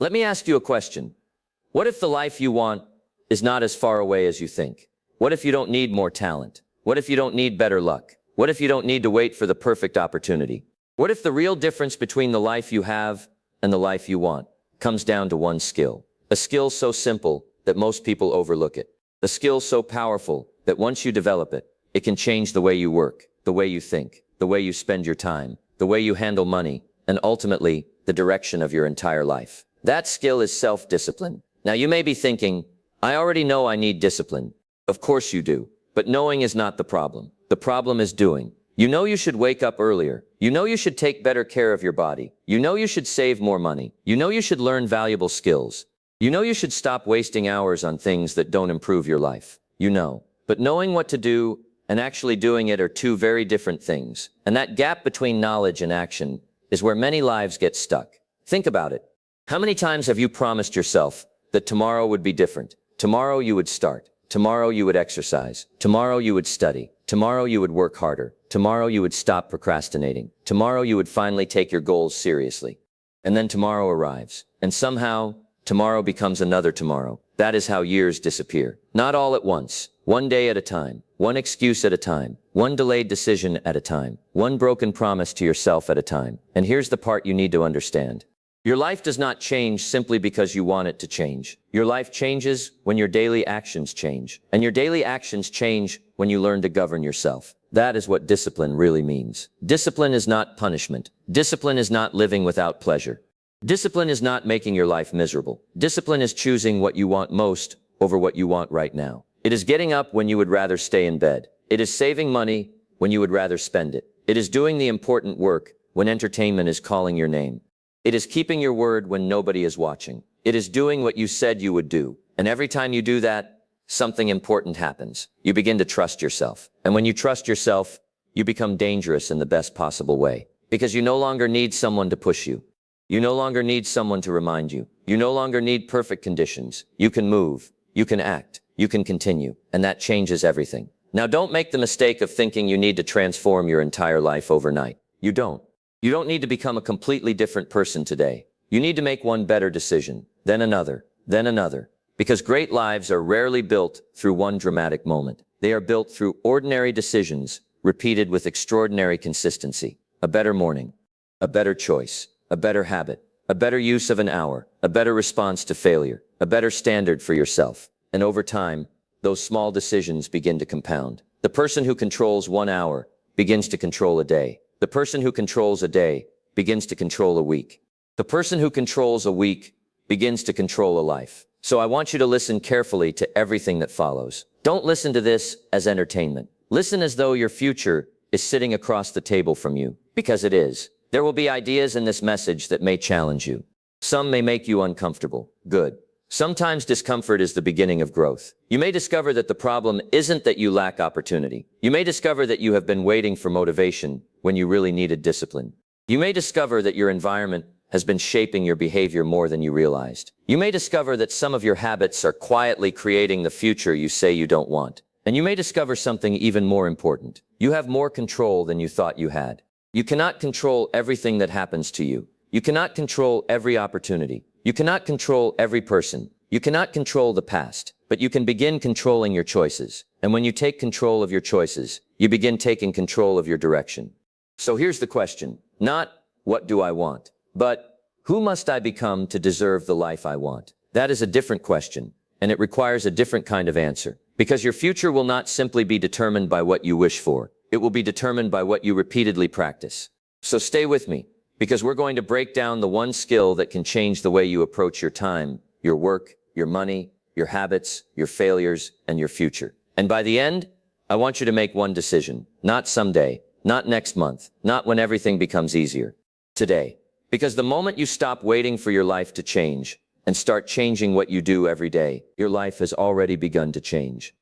Let me ask you a question. What if the life you want is not as far away as you think? What if you don't need more talent? What if you don't need better luck? What if you don't need to wait for the perfect opportunity? What if the real difference between the life you have and the life you want comes down to one skill? A skill so simple that most people overlook it. A skill so powerful that once you develop it, it can change the way you work, the way you think, the way you spend your time, the way you handle money, and ultimately, the direction of your entire life. That skill is self-discipline. Now you may be thinking, I already know I need discipline. Of course you do. But knowing is not the problem. The problem is doing. You know you should wake up earlier. You know you should take better care of your body. You know you should save more money. You know you should learn valuable skills. You know you should stop wasting hours on things that don't improve your life. You know. But knowing what to do and actually doing it are two very different things. And that gap between knowledge and action is where many lives get stuck. Think about it. How many times have you promised yourself that tomorrow would be different? Tomorrow you would start. Tomorrow you would exercise. Tomorrow you would study. Tomorrow you would work harder. Tomorrow you would stop procrastinating. Tomorrow you would finally take your goals seriously. And then tomorrow arrives. And somehow, tomorrow becomes another tomorrow. That is how years disappear. Not all at once. One day at a time. One excuse at a time. One delayed decision at a time. One broken promise to yourself at a time. And here's the part you need to understand. Your life does not change simply because you want it to change. Your life changes when your daily actions change. And your daily actions change when you learn to govern yourself. That is what discipline really means. Discipline is not punishment. Discipline is not living without pleasure. Discipline is not making your life miserable. Discipline is choosing what you want most over what you want right now. It is getting up when you would rather stay in bed. It is saving money when you would rather spend it. It is doing the important work when entertainment is calling your name. It is keeping your word when nobody is watching. It is doing what you said you would do. And every time you do that, something important happens. You begin to trust yourself. And when you trust yourself, you become dangerous in the best possible way. Because you no longer need someone to push you. You no longer need someone to remind you. You no longer need perfect conditions. You can move. You can act. You can continue. And that changes everything. Now don't make the mistake of thinking you need to transform your entire life overnight. You don't. You don't need to become a completely different person today. You need to make one better decision, then another, then another. Because great lives are rarely built through one dramatic moment. They are built through ordinary decisions, repeated with extraordinary consistency. A better morning, a better choice, a better habit, a better use of an hour, a better response to failure, a better standard for yourself. And over time, those small decisions begin to compound. The person who controls 1 hour begins to control a day. The person who controls a day begins to control a week. The person who controls a week begins to control a life. So I want you to listen carefully to everything that follows. Don't listen to this as entertainment. Listen as though your future is sitting across the table from you, because it is. There will be ideas in this message that may challenge you. Some may make you uncomfortable. Good. Sometimes discomfort is the beginning of growth. You may discover that the problem isn't that you lack opportunity. You may discover that you have been waiting for motivation when you really needed discipline. You may discover that your environment has been shaping your behavior more than you realized. You may discover that some of your habits are quietly creating the future you say you don't want. And you may discover something even more important. You have more control than you thought you had. You cannot control everything that happens to you. You cannot control every opportunity. You cannot control every person. You cannot control the past, but you can begin controlling your choices. And when you take control of your choices, you begin taking control of your direction. So here's the question. Not, what do I want? But, who must I become to deserve the life I want? That is a different question, and it requires a different kind of answer. Because your future will not simply be determined by what you wish for. It will be determined by what you repeatedly practice. So stay with me, because we're going to break down the one skill that can change the way you approach your time, your work, your money, your habits, your failures, and your future. And by the end, I want you to make one decision. Not someday, not next month, not when everything becomes easier. Today. Because the moment you stop waiting for your life to change and start changing what you do every day, your life has already begun to change.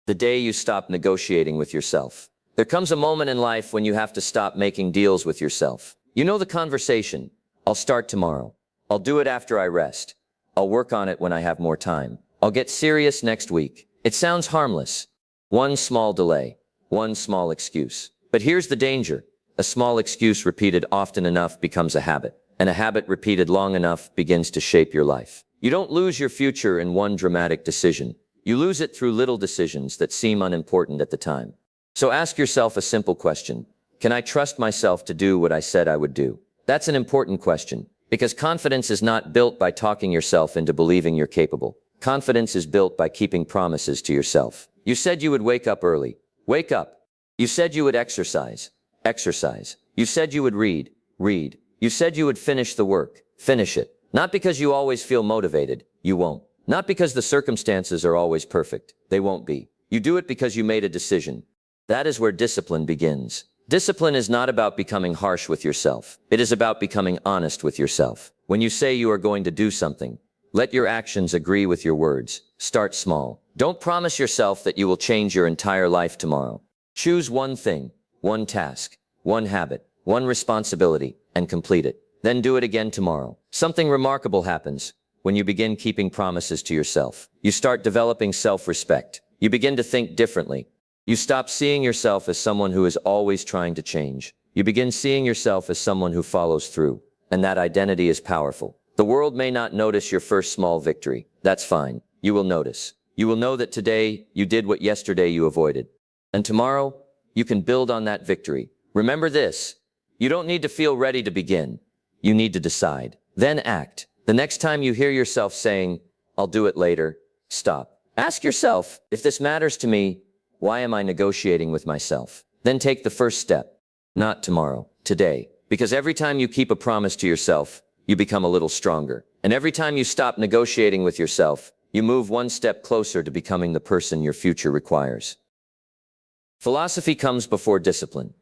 The day you stop negotiating with yourself. There comes a moment in life when you have to stop making deals with yourself. You know the conversation. I'll start tomorrow. I'll do it after I rest. I'll work on it when I have more time. I'll get serious next week. It sounds harmless. One small delay. One small excuse. But here's the danger. A small excuse repeated often enough becomes a habit. and a habit repeated long enough begins to shape your life. You don't lose your future in one dramatic decision. You lose it through little decisions that seem unimportant at the time. So ask yourself a simple question. Can I trust myself to do what I said I would do? That's an important question, because confidence is not built by talking yourself into believing you're capable. Confidence is built by keeping promises to yourself. You said you would wake up early. Wake up. You said you would exercise. Exercise. You said you would read. Read. You said you would finish the work. Finish it. Not because you always feel motivated. You won't. Not because the circumstances are always perfect. They won't be. You do it because you made a decision. That is where discipline begins. Discipline is not about becoming harsh with yourself. It is about becoming honest with yourself. When you say you are going to do something, let your actions agree with your words. Start small. Don't promise yourself that you will change your entire life tomorrow. Choose one thing, one task, one habit, one responsibility, and complete it. Then do it again tomorrow. Something remarkable happens when you begin keeping promises to yourself. You start developing self-respect. You begin to think differently. You stop seeing yourself as someone who is always trying to change. You begin seeing yourself as someone who follows through. And that identity is powerful. The world may not notice your first small victory. That's fine. You will notice. You will know that today you did what yesterday you avoided. And tomorrow, you can build on that victory. Remember this. You don't need to feel ready to begin. You need to decide. Then act. The next time you hear yourself saying, "I'll do it later," stop. Ask yourself, if this matters to me, why am I negotiating with myself? Then take the first step. Not tomorrow, today. Because every time you keep a promise to yourself, you become a little stronger. And every time you stop negotiating with yourself, you move one step closer to becoming the person your future requires. Philosophy comes before discipline.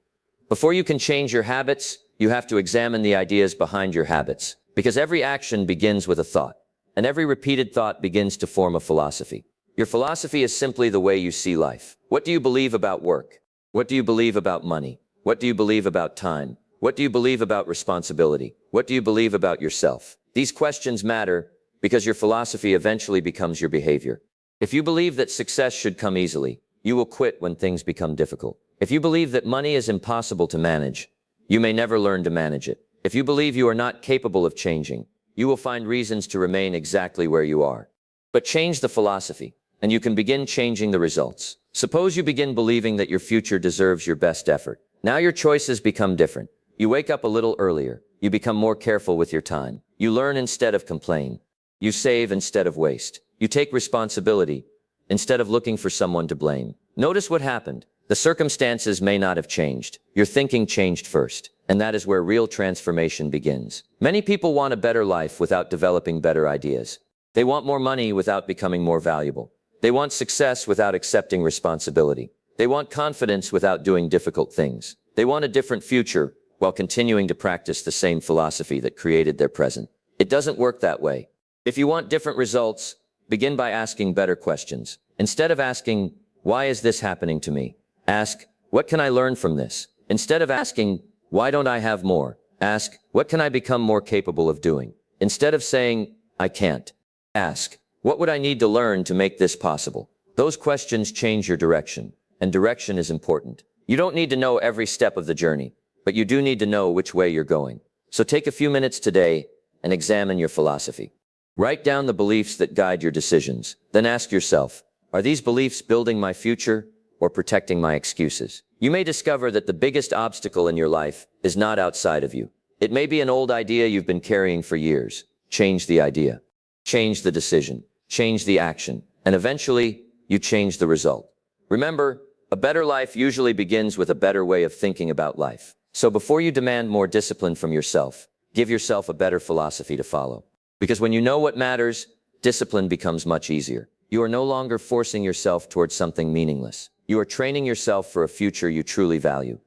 Before you can change your habits, you have to examine the ideas behind your habits. Because every action begins with a thought, and every repeated thought begins to form a philosophy. Your philosophy is simply the way you see life. What do you believe about work? What do you believe about money? What do you believe about time? What do you believe about responsibility? What do you believe about yourself? These questions matter because your philosophy eventually becomes your behavior. If you believe that success should come easily, you will quit when things become difficult. If you believe that money is impossible to manage, you may never learn to manage it. If you believe you are not capable of changing, you will find reasons to remain exactly where you are. But change the philosophy, and you can begin changing the results. Suppose you begin believing that your future deserves your best effort. Now your choices become different. You wake up a little earlier. You become more careful with your time. You learn instead of complain. You save instead of waste. You take responsibility instead of looking for someone to blame. Notice what happened. The circumstances may not have changed. Your thinking changed first. And that is where real transformation begins. Many people want a better life without developing better ideas. They want more money without becoming more valuable. They want success without accepting responsibility. They want confidence without doing difficult things. They want a different future while continuing to practice the same philosophy that created their present. It doesn't work that way. If you want different results, begin by asking better questions. Instead of asking, "Why is this happening to me?" ask, "What can I learn from this?" Instead of asking, "Why don't I have more?" ask, "What can I become more capable of doing?" Instead of saying, "I can't," ask, "What would I need to learn to make this possible?" Those questions change your direction, and direction is important. You don't need to know every step of the journey, but you do need to know which way you're going. So take a few minutes today and examine your philosophy. Write down the beliefs that guide your decisions. Then ask yourself, are these beliefs building my future or protecting my excuses? You may discover that the biggest obstacle in your life is not outside of you. It may be an old idea you've been carrying for years. Change the idea. Change the decision. Change the action. And eventually, you change the result. Remember, a better life usually begins with a better way of thinking about life. So before you demand more discipline from yourself, give yourself a better philosophy to follow. Because when you know what matters, discipline becomes much easier. You are no longer forcing yourself towards something meaningless. You are training yourself for a future you truly value.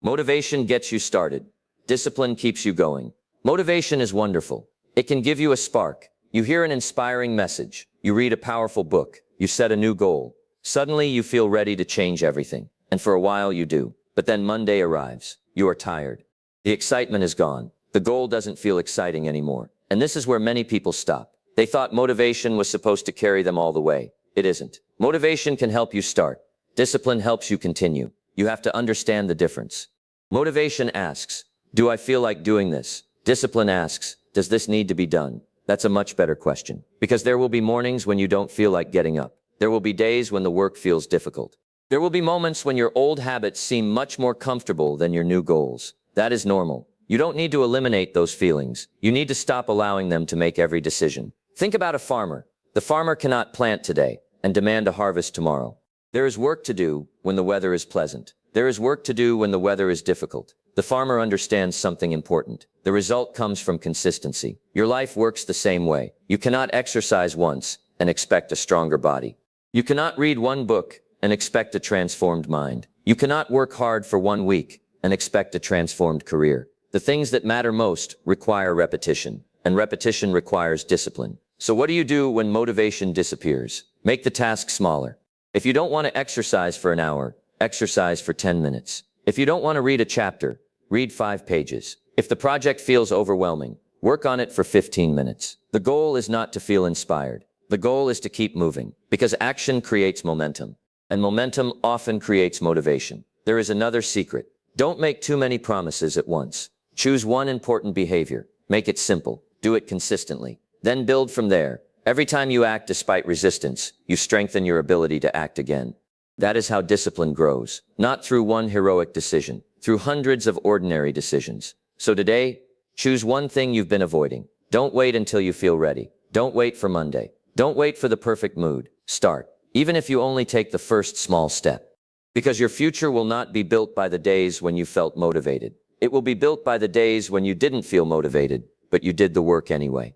Motivation gets you started. Discipline keeps you going. Motivation is wonderful. It can give you a spark. You hear an inspiring message. You read a powerful book. You set a new goal. Suddenly you feel ready to change everything. And for a while you do. But then Monday arrives. You are tired. The excitement is gone. The goal doesn't feel exciting anymore. And this is where many people stop. They thought motivation was supposed to carry them all the way. It isn't. Motivation can help you start. Discipline helps you continue. You have to understand the difference. Motivation asks, do I feel like doing this? Discipline asks, does this need to be done? That's a much better question. Because there will be mornings when you don't feel like getting up. There will be days when the work feels difficult. There will be moments when your old habits seem much more comfortable than your new goals. That is normal. You don't need to eliminate those feelings. You need to stop allowing them to make every decision. Think about a farmer. The farmer cannot plant today and demand a harvest tomorrow. There is work to do when the weather is pleasant. There is work to do when the weather is difficult. The farmer understands something important. The result comes from consistency. Your life works the same way. You cannot exercise once and expect a stronger body. You cannot read one book and expect a transformed mind. You cannot work hard for 1 week and expect a transformed career. The things that matter most require repetition, and repetition requires discipline. So what do you do when motivation disappears? Make the task smaller. If you don't want to exercise for an hour, exercise for 10 minutes. If you don't want to read a chapter, read 5 pages. If the project feels overwhelming, work on it for 15 minutes. The goal is not to feel inspired. The goal is to keep moving, because action creates momentum, and momentum often creates motivation. There is another secret. Don't make too many promises at once. Choose one important behavior. Make it simple. Do it consistently. Then build from there. Every time you act despite resistance, you strengthen your ability to act again. That is how discipline grows, not through one heroic decision, through hundreds of ordinary decisions. So today, choose one thing you've been avoiding. Don't wait until you feel ready. Don't wait for Monday. Don't wait for the perfect mood. Start, even if you only take the first small step. Because your future will not be built by the days when you felt motivated. It will be built by the days when you didn't feel motivated, but you did the work anyway.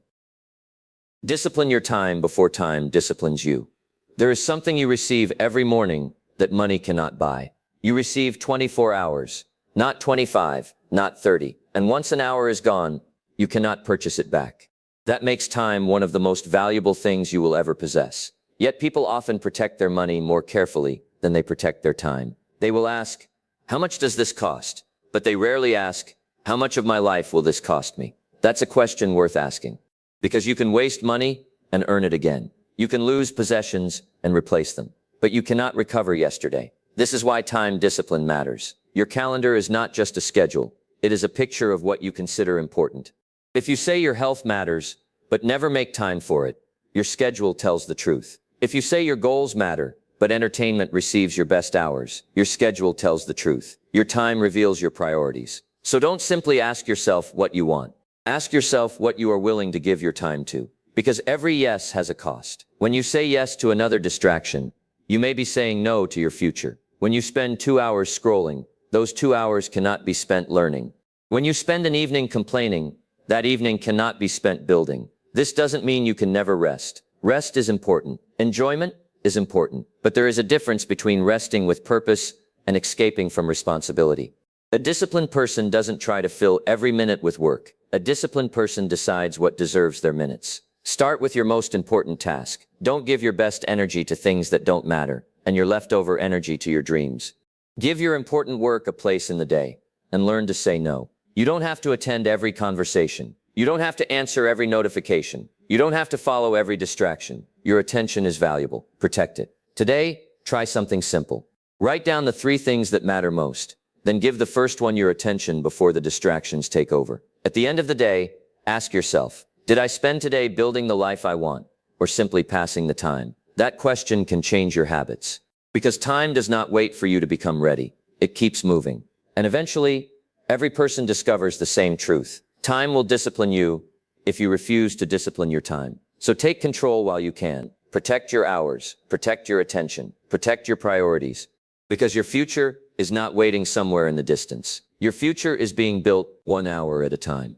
Discipline your time before time disciplines you. There is something you receive every morning that money cannot buy. You receive 24 hours, not 25, not 30. And once an hour is gone, you cannot purchase it back. That makes time one of the most valuable things you will ever possess. Yet people often protect their money more carefully than they protect their time. They will ask, how much does this cost? But they rarely ask, how much of my life will this cost me? That's a question worth asking. Because you can waste money and earn it again. You can lose possessions and replace them. But you cannot recover yesterday. This is why time discipline matters. Your calendar is not just a schedule. It is a picture of what you consider important. If you say your health matters, but never make time for it, your schedule tells the truth. If you say your goals matter, but entertainment receives your best hours, your schedule tells the truth. Your time reveals your priorities. So don't simply ask yourself what you want. Ask yourself what you are willing to give your time to. Because every yes has a cost. When you say yes to another distraction, you may be saying no to your future. When you spend 2 hours scrolling, those 2 hours cannot be spent learning. When you spend an evening complaining, that evening cannot be spent building. This doesn't mean you can never rest. Rest is important. Enjoyment is important. But there is a difference between resting with purpose and escaping from responsibility. A disciplined person doesn't try to fill every minute with work. A disciplined person decides what deserves their minutes. Start with your most important task. Don't give your best energy to things that don't matter, and your leftover energy to your dreams. Give your important work a place in the day, and learn to say no. You don't have to attend every conversation. You don't have to answer every notification. You don't have to follow every distraction. Your attention is valuable. Protect it. Today, try something simple. Write down the 3 things that matter most. Then give the first one your attention before the distractions take over. At the end of the day, ask yourself, did I spend today building the life I want, or simply passing the time? That question can change your habits. Because time does not wait for you to become ready. It keeps moving. And eventually, every person discovers the same truth. Time will discipline you if you refuse to discipline your time. So take control while you can. Protect your hours. Protect your attention. Protect your priorities. Because your future is not waiting somewhere in the distance. Your future is being built 1 hour at a time.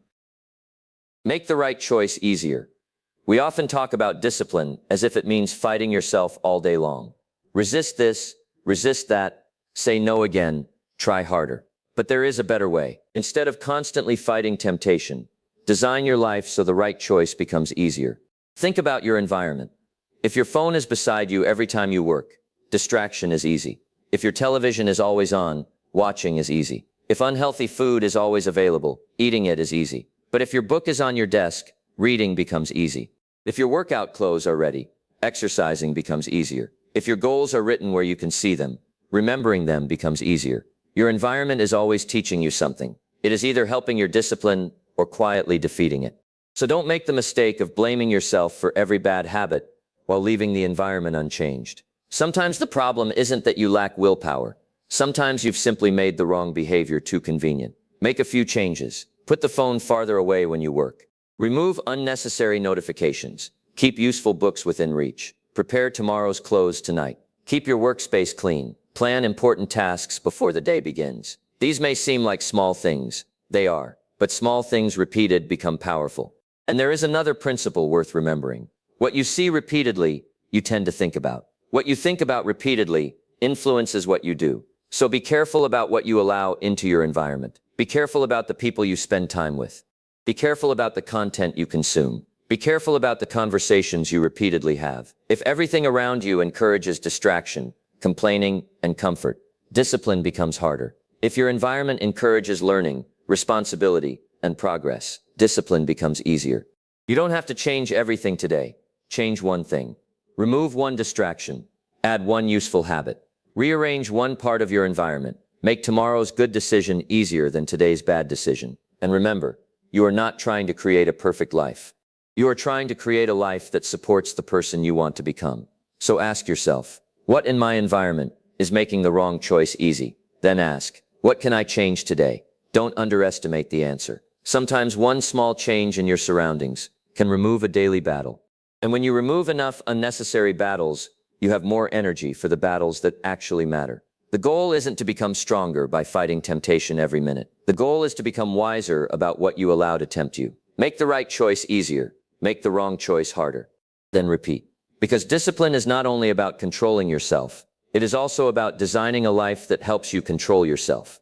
Make the right choice easier. We often talk about discipline as if it means fighting yourself all day long. Resist this, resist that, say no again, try harder. But there is a better way. Instead of constantly fighting temptation, design your life so the right choice becomes easier. Think about your environment. If your phone is beside you every time you work, distraction is easy. If your television is always on, watching is easy. If unhealthy food is always available, eating it is easy. But if your book is on your desk, reading becomes easy. If your workout clothes are ready, exercising becomes easier. If your goals are written where you can see them, remembering them becomes easier. Your environment is always teaching you something. It is either helping your discipline or quietly defeating it. So don't make the mistake of blaming yourself for every bad habit while leaving the environment unchanged. Sometimes the problem isn't that you lack willpower. Sometimes you've simply made the wrong behavior too convenient. Make a few changes. Put the phone farther away when you work. Remove unnecessary notifications. Keep useful books within reach. Prepare tomorrow's clothes tonight. Keep your workspace clean. Plan important tasks before the day begins. These may seem like small things. They are. But small things repeated become powerful. And there is another principle worth remembering. What you see repeatedly, you tend to think about. What you think about repeatedly influences what you do. So be careful about what you allow into your environment. Be careful about the people you spend time with. Be careful about the content you consume. Be careful about the conversations you repeatedly have. If everything around you encourages distraction, complaining, and comfort, discipline becomes harder. If your environment encourages learning, responsibility, and progress, discipline becomes easier. You don't have to change everything today. Change one thing. Remove one distraction. Add one useful habit. Rearrange one part of your environment. Make tomorrow's good decision easier than today's bad decision. And remember, you are not trying to create a perfect life. You are trying to create a life that supports the person you want to become. So ask yourself, what in my environment is making the wrong choice easy? Then ask, what can I change today? Don't underestimate the answer. Sometimes one small change in your surroundings can remove a daily battle. And when you remove enough unnecessary battles, you have more energy for the battles that actually matter. The goal isn't to become stronger by fighting temptation every minute. The goal is to become wiser about what you allow to tempt you. Make the right choice easier. Make the wrong choice harder. Then repeat. Because discipline is not only about controlling yourself, it is also about designing a life that helps you control yourself.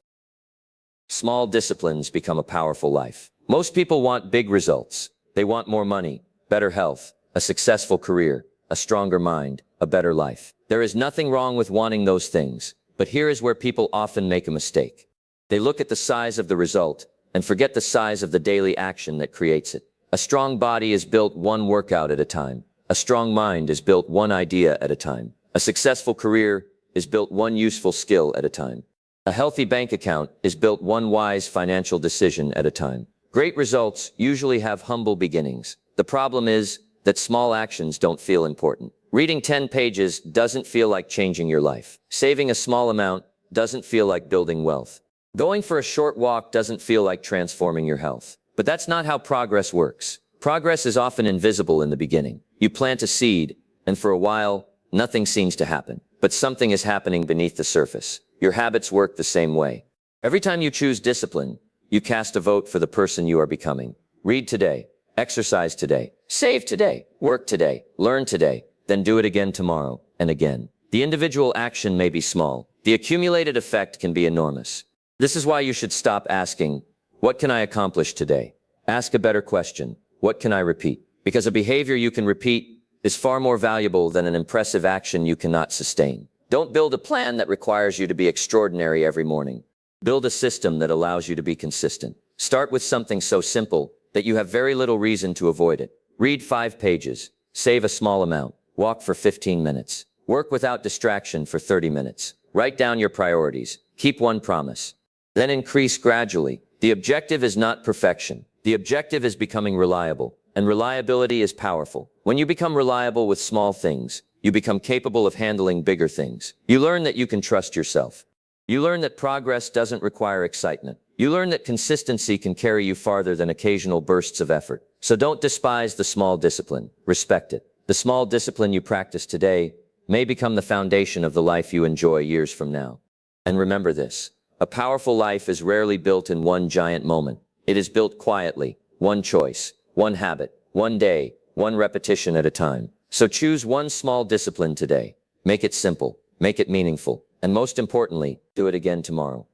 Small disciplines become a powerful life. Most people want big results. They want more money, better health, a successful career, a stronger mind, a better life. There is nothing wrong with wanting those things, but here is where people often make a mistake. They look at the size of the result and forget the size of the daily action that creates it. A strong body is built one workout at a time. A strong mind is built one idea at a time. A successful career is built one useful skill at a time. A healthy bank account is built one wise financial decision at a time. Great results usually have humble beginnings. The problem is that small actions don't feel important. Reading 10 pages doesn't feel like changing your life. Saving a small amount doesn't feel like building wealth. Going for a short walk doesn't feel like transforming your health. But that's not how progress works. Progress is often invisible in the beginning. You plant a seed, and for a while, nothing seems to happen. But something is happening beneath the surface. Your habits work the same way. Every time you choose discipline, you cast a vote for the person you are becoming. Read today. Exercise today. Save today. Work today. Learn today. Then do it again tomorrow, and again. The individual action may be small. The accumulated effect can be enormous. This is why you should stop asking, what can I accomplish today? Ask a better question. What can I repeat? Because a behavior you can repeat is far more valuable than an impressive action you cannot sustain. Don't build a plan that requires you to be extraordinary every morning. Build a system that allows you to be consistent. Start with something so simple that you have very little reason to avoid it. Read 5 pages. Save a small amount. Walk for 15 minutes. Work without distraction for 30 minutes. Write down your priorities. Keep one promise. Then increase gradually. The objective is not perfection. The objective is becoming reliable. And reliability is powerful. When you become reliable with small things, you become capable of handling bigger things. You learn that you can trust yourself. You learn that progress doesn't require excitement. You learn that consistency can carry you farther than occasional bursts of effort. So don't despise the small discipline. Respect it. The small discipline you practice today may become the foundation of the life you enjoy years from now. And remember this. A powerful life is rarely built in one giant moment. It is built quietly. One choice, one habit, one day, one repetition at a time. So choose one small discipline today. Make it simple. Make it meaningful. And most importantly, do it again tomorrow.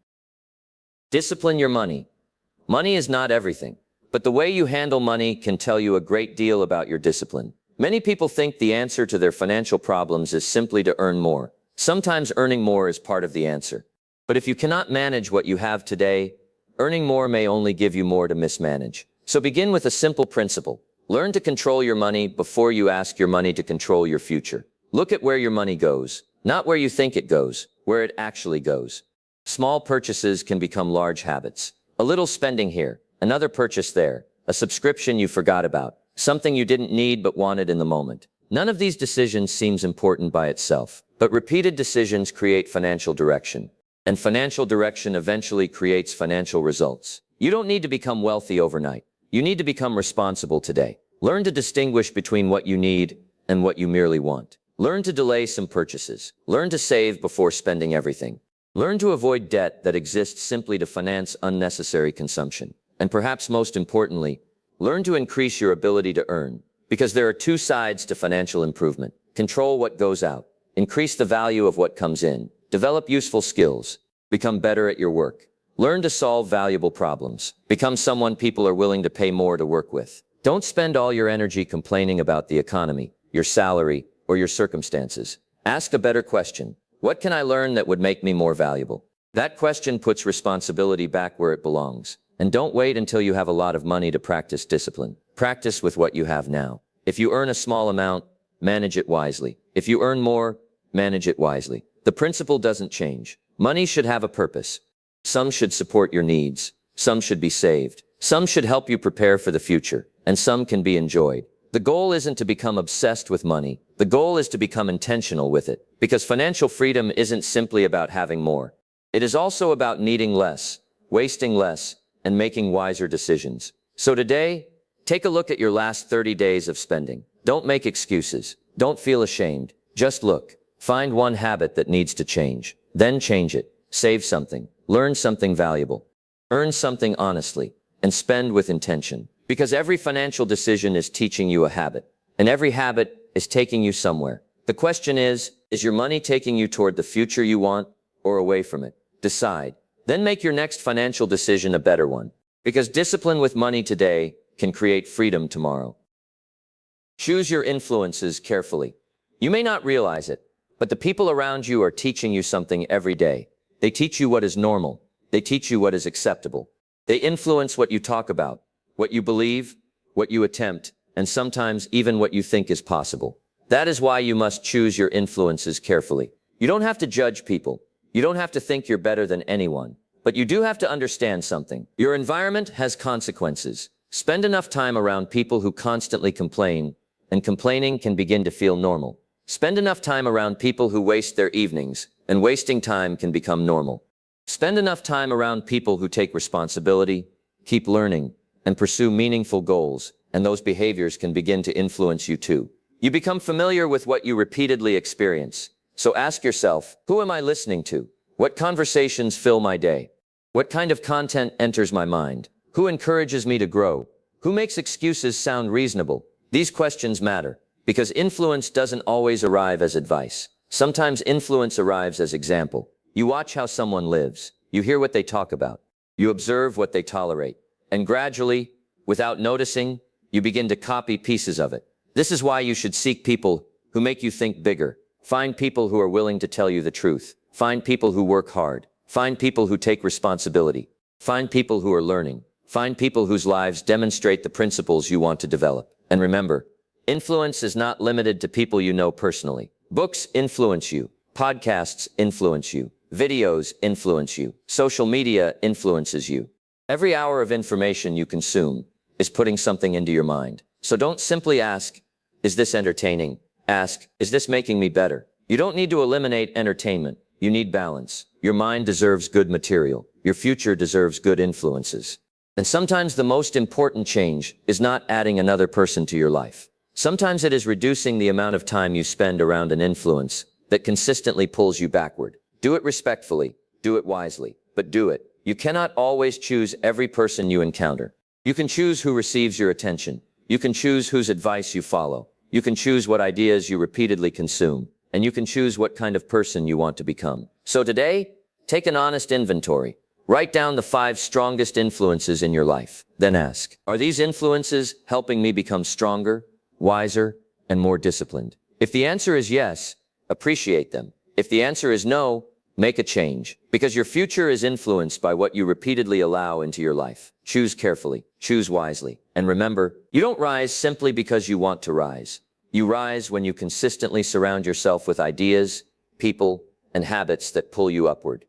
Discipline your money. Money is not everything, but the way you handle money can tell you a great deal about your discipline. Many people think the answer to their financial problems is simply to earn more. Sometimes earning more is part of the answer. But if you cannot manage what you have today, earning more may only give you more to mismanage. So begin with a simple principle. Learn to control your money before you ask your money to control your future. Look at where your money goes, not where you think it goes, where it actually goes. Small purchases can become large habits. A little spending here, another purchase there, a subscription you forgot about, something you didn't need but wanted in the moment. None of these decisions seems important by itself, but repeated decisions create financial direction. And financial direction eventually creates financial results. You don't need to become wealthy overnight. You need to become responsible today. Learn to distinguish between what you need and what you merely want. Learn to delay some purchases. Learn to save before spending everything. Learn to avoid debt that exists simply to finance unnecessary consumption. And perhaps most importantly, learn to increase your ability to earn. Because there are two sides to financial improvement. Control what goes out. Increase the value of what comes in. Develop useful skills. Become better at your work. Learn to solve valuable problems. Become someone people are willing to pay more to work with. Don't spend all your energy complaining about the economy, your salary, or your circumstances. Ask a better question. What can I learn that would make me more valuable? That question puts responsibility back where it belongs. And don't wait until you have a lot of money to practice discipline. Practice with what you have now. If you earn a small amount, manage it wisely. If you earn more, manage it wisely. The principle doesn't change. Money should have a purpose. Some should support your needs. Some should be saved. Some should help you prepare for the future. And some can be enjoyed. The goal isn't to become obsessed with money. The goal is to become intentional with it. Because financial freedom isn't simply about having more. It is also about needing less, wasting less, and making wiser decisions. So today, take a look at your last 30 days of spending. Don't make excuses. Don't feel ashamed. Just look. Find one habit that needs to change. Then change it. Save something. Learn something valuable. Earn something honestly. And spend with intention. Because every financial decision is teaching you a habit. And every habit is taking you somewhere. The question is your money taking you toward the future you want or away from it? Decide. Then make your next financial decision a better one. Because discipline with money today can create freedom tomorrow. Choose your influences carefully. You may not realize it, but the people around you are teaching you something every day. They teach you what is normal. They teach you what is acceptable. They influence what you talk about, what you believe, what you attempt, and sometimes even what you think is possible. That is why you must choose your influences carefully. You don't have to judge people. You don't have to think you're better than anyone. But you do have to understand something. Your environment has consequences. Spend enough time around people who constantly complain, and complaining can begin to feel normal. Spend enough time around people who waste their evenings, and wasting time can become normal. Spend enough time around people who take responsibility, keep learning, and pursue meaningful goals, and those behaviors can begin to influence you too. You become familiar with what you repeatedly experience. So ask yourself, who am I listening to? What conversations fill my day? What kind of content enters my mind? Who encourages me to grow? Who makes excuses sound reasonable? These questions matter, because influence doesn't always arrive as advice. Sometimes influence arrives as example. You watch how someone lives. You hear what they talk about. You observe what they tolerate. And gradually, without noticing, you begin to copy pieces of it. This is why you should seek people who make you think bigger. Find people who are willing to tell you the truth. Find people who work hard. Find people who take responsibility. Find people who are learning. Find people whose lives demonstrate the principles you want to develop. And remember, influence is not limited to people you know personally. Books influence you. Podcasts influence you. Videos influence you. Social media influences you. Every hour of information you consume is putting something into your mind. So don't simply ask, is this entertaining? Ask, is this making me better? You don't need to eliminate entertainment. You need balance. Your mind deserves good material. Your future deserves good influences. And sometimes the most important change is not adding another person to your life. Sometimes it is reducing the amount of time you spend around an influence that consistently pulls you backward. Do it respectfully. Do it wisely. But do it. You cannot always choose every person you encounter. You can choose who receives your attention. You can choose whose advice you follow. You can choose what ideas you repeatedly consume. And you can choose what kind of person you want to become. So today, take an honest inventory. Write down the 5 strongest influences in your life. Then ask, are these influences helping me become stronger, wiser, and more disciplined? If the answer is yes, appreciate them. If the answer is no, make a change. Because your future is influenced by what you repeatedly allow into your life. Choose carefully. Choose wisely. And remember, you don't rise simply because you want to rise. You rise when you consistently surround yourself with ideas, people, and habits that pull you upward.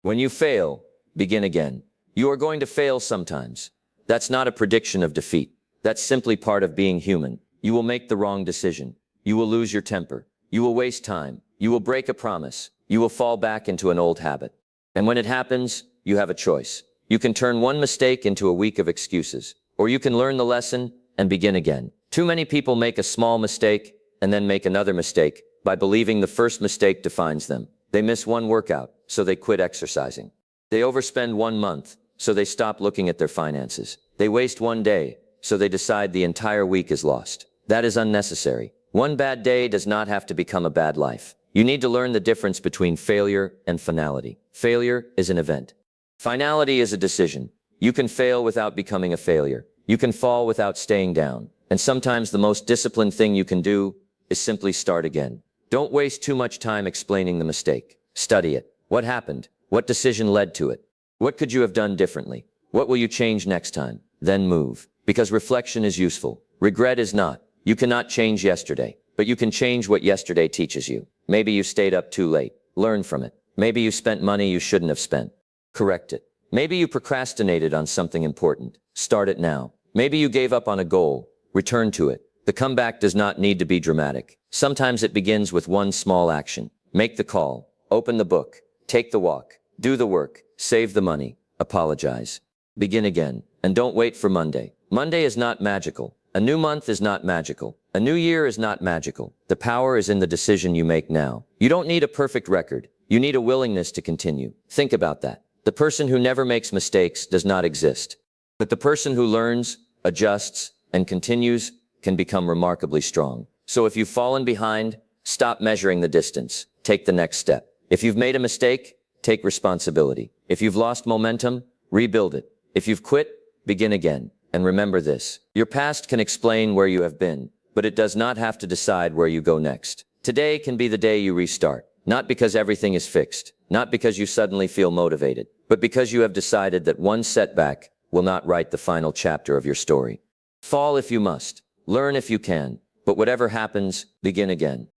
When you fail, begin again. You are going to fail sometimes. That's not a prediction of defeat. That's simply part of being human. You will make the wrong decision. You will lose your temper. You will waste time. You will break a promise. You will fall back into an old habit. And when it happens, you have a choice. You can turn one mistake into a week of excuses, or you can learn the lesson and begin again. Too many people make a small mistake and then make another mistake by believing the first mistake defines them. They miss one workout, so they quit exercising. They overspend 1 month, so they stop looking at their finances. They waste 1 day, so they decide the entire week is lost. That is unnecessary. One bad day does not have to become a bad life. You need to learn the difference between failure and finality. Failure is an event. Finality is a decision. You can fail without becoming a failure. You can fall without staying down. And sometimes the most disciplined thing you can do is simply start again. Don't waste too much time explaining the mistake. Study it. What happened? What decision led to it? What could you have done differently? What will you change next time? Then move. Because reflection is useful. Regret is not. You cannot change yesterday, but you can change what yesterday teaches you. Maybe you stayed up too late. Learn from it. Maybe you spent money you shouldn't have spent. Correct it. Maybe you procrastinated on something important. Start it now. Maybe you gave up on a goal. Return to it. The comeback does not need to be dramatic. Sometimes it begins with one small action. Make the call. Open the book. Take the walk. Do the work. Save the money. Apologize. Begin again. And don't wait for Monday. Monday is not magical. A new month is not magical. A new year is not magical. The power is in the decision you make now. You don't need a perfect record. You need a willingness to continue. Think about that. The person who never makes mistakes does not exist. But the person who learns, adjusts, and continues can become remarkably strong. So if you've fallen behind, stop measuring the distance. Take the next step. If you've made a mistake, take responsibility. If you've lost momentum, rebuild it. If you've quit, begin again. And remember this. Your past can explain where you have been, but it does not have to decide where you go next. Today can be the day you restart. Not because everything is fixed, not because you suddenly feel motivated, but because you have decided that one setback will not write the final chapter of your story. Fall if you must, learn if you can, but whatever happens, begin again.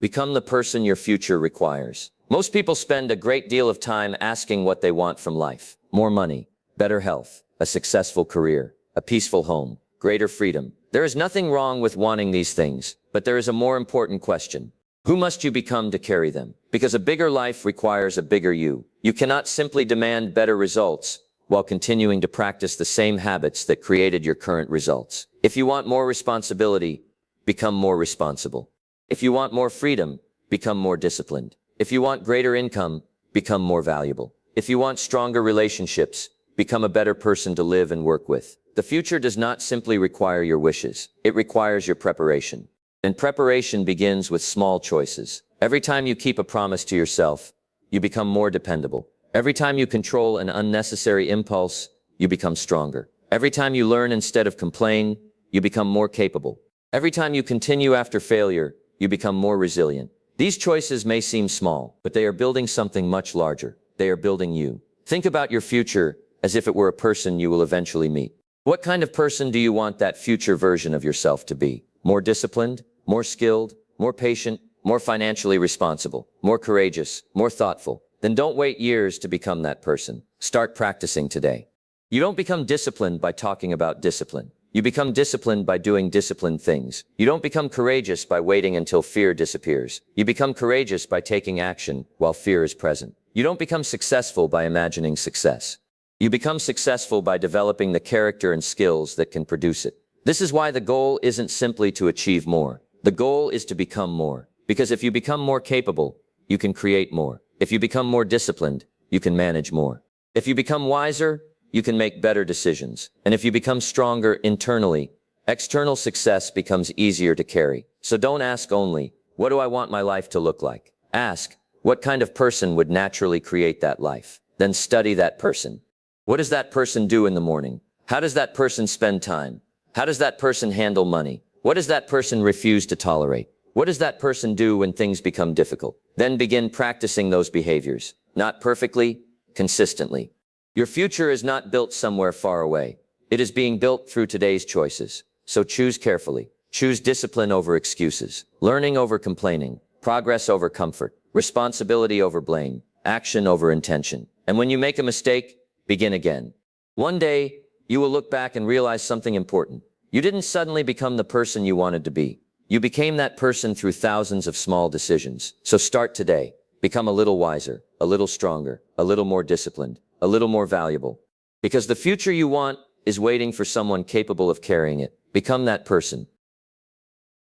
Become the person your future requires. Most people spend a great deal of time asking what they want from life. More money, better health, a successful career, a peaceful home, greater freedom. There is nothing wrong with wanting these things, but there is a more important question. Who must you become to carry them? Because a bigger life requires a bigger you. You cannot simply demand better results while continuing to practice the same habits that created your current results. If you want more responsibility, become more responsible. If you want more freedom, become more disciplined. If you want greater income, become more valuable. If you want stronger relationships, become a better person to live and work with. The future does not simply require your wishes. It requires your preparation. And preparation begins with small choices. Every time you keep a promise to yourself, you become more dependable. Every time you control an unnecessary impulse, you become stronger. Every time you learn instead of complain, you become more capable. Every time you continue after failure, you become more resilient. These choices may seem small, but they are building something much larger. They are building you. Think about your future as if it were a person you will eventually meet. What kind of person do you want that future version of yourself to be? More disciplined, more skilled, more patient, more financially responsible, more courageous, more thoughtful? Then don't wait years to become that person. Start practicing today. You don't become disciplined by talking about discipline. You become disciplined by doing disciplined things. You don't become courageous by waiting until fear disappears. You become courageous by taking action while fear is present. You don't become successful by imagining success. You become successful by developing the character and skills that can produce it. This is why the goal isn't simply to achieve more. The goal is to become more. Because if you become more capable, you can create more. If you become more disciplined, you can manage more. If you become wiser, you can make better decisions. And if you become stronger internally, external success becomes easier to carry. So don't ask only, what do I want my life to look like? Ask, what kind of person would naturally create that life? Then study that person. What does that person do in the morning? How does that person spend time? How does that person handle money? What does that person refuse to tolerate? What does that person do when things become difficult? Then begin practicing those behaviors. Not perfectly, consistently. Your future is not built somewhere far away. It is being built through today's choices. So choose carefully. Choose discipline over excuses, learning over complaining, progress over comfort, responsibility over blame, action over intention. And when you make a mistake, begin again. One day, you will look back and realize something important. You didn't suddenly become the person you wanted to be. You became that person through thousands of small decisions. So start today. Become a little wiser, a little stronger, a little more disciplined, a little more valuable. Because the future you want is waiting for someone capable of carrying it. Become that person.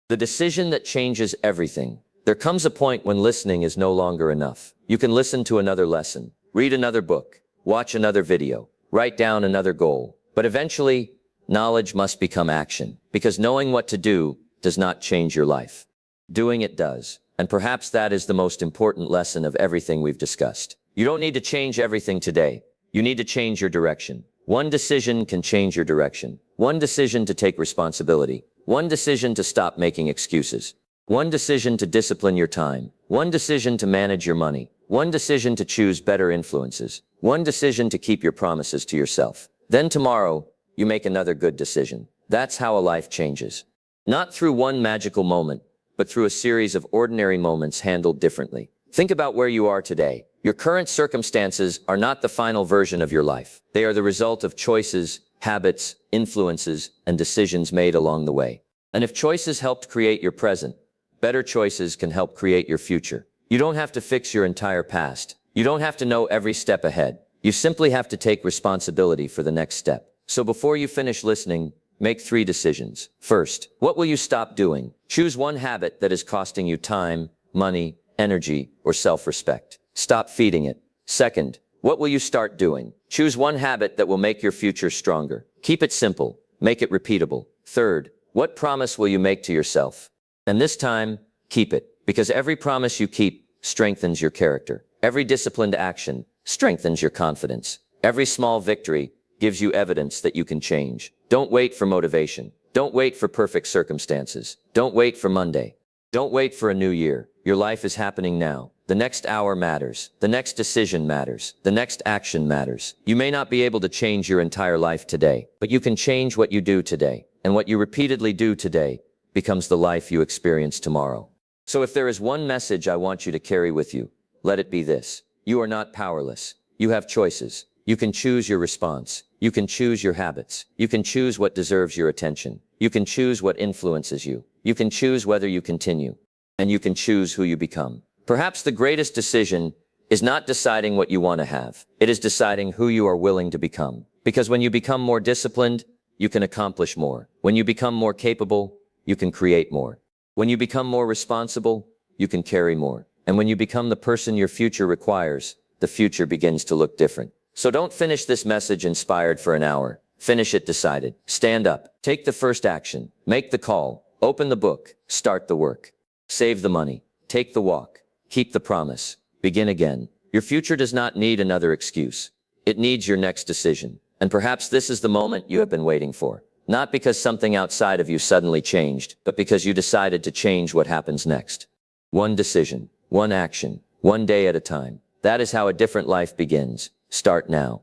The decision that changes everything. There comes a point when listening is no longer enough. You can listen to another lesson, read another book, watch another video, write down another goal. But eventually, knowledge must become action. Because knowing what to do does not change your life. Doing it does. And perhaps that is the most important lesson of everything we've discussed. You don't need to change everything today. You need to change your direction. One decision can change your direction. One decision to take responsibility. One decision to stop making excuses. One decision to discipline your time. One decision to manage your money. One decision to choose better influences. One decision to keep your promises to yourself. Then tomorrow, you make another good decision. That's how a life changes. Not through one magical moment, but through a series of ordinary moments handled differently. Think about where you are today. Your current circumstances are not the final version of your life. They are the result of choices, habits, influences, and decisions made along the way. And if choices helped create your present, better choices can help create your future. You don't have to fix your entire past. You don't have to know every step ahead. You simply have to take responsibility for the next step. So before you finish listening, make 3 decisions. First, what will you stop doing? Choose one habit that is costing you time, money, energy, or self-respect. Stop feeding it. Second, what will you start doing? Choose one habit that will make your future stronger. Keep it simple. Make it repeatable. Third, what promise will you make to yourself? And this time, keep it. Because every promise you keep strengthens your character. Every disciplined action strengthens your confidence. Every small victory gives you evidence that you can change. Don't wait for motivation. Don't wait for perfect circumstances. Don't wait for Monday. Don't wait for a new year. Your life is happening now. The next hour matters. The next decision matters. The next action matters. You may not be able to change your entire life today, but you can change what you do today. And what you repeatedly do today becomes the life you experience tomorrow. So if there is one message I want you to carry with you, let it be this. You are not powerless. You have choices. You can choose your response. You can choose your habits. You can choose what deserves your attention. You can choose what influences you. You can choose whether you continue. And you can choose who you become. Perhaps the greatest decision is not deciding what you want to have. It is deciding who you are willing to become. Because when you become more disciplined, you can accomplish more. When you become more capable, you can create more. When you become more responsible, you can carry more. And when you become the person your future requires, the future begins to look different. So don't finish this message inspired for an hour. Finish it decided. Stand up. Take the first action. Make the call. Open the book. Start the work. Save the money. Take the walk. Keep the promise. Begin again. Your future does not need another excuse. It needs your next decision. And perhaps this is the moment you have been waiting for. Not because something outside of you suddenly changed, but because you decided to change what happens next. One decision, one action, one day at a time. That is how a different life begins. Start now.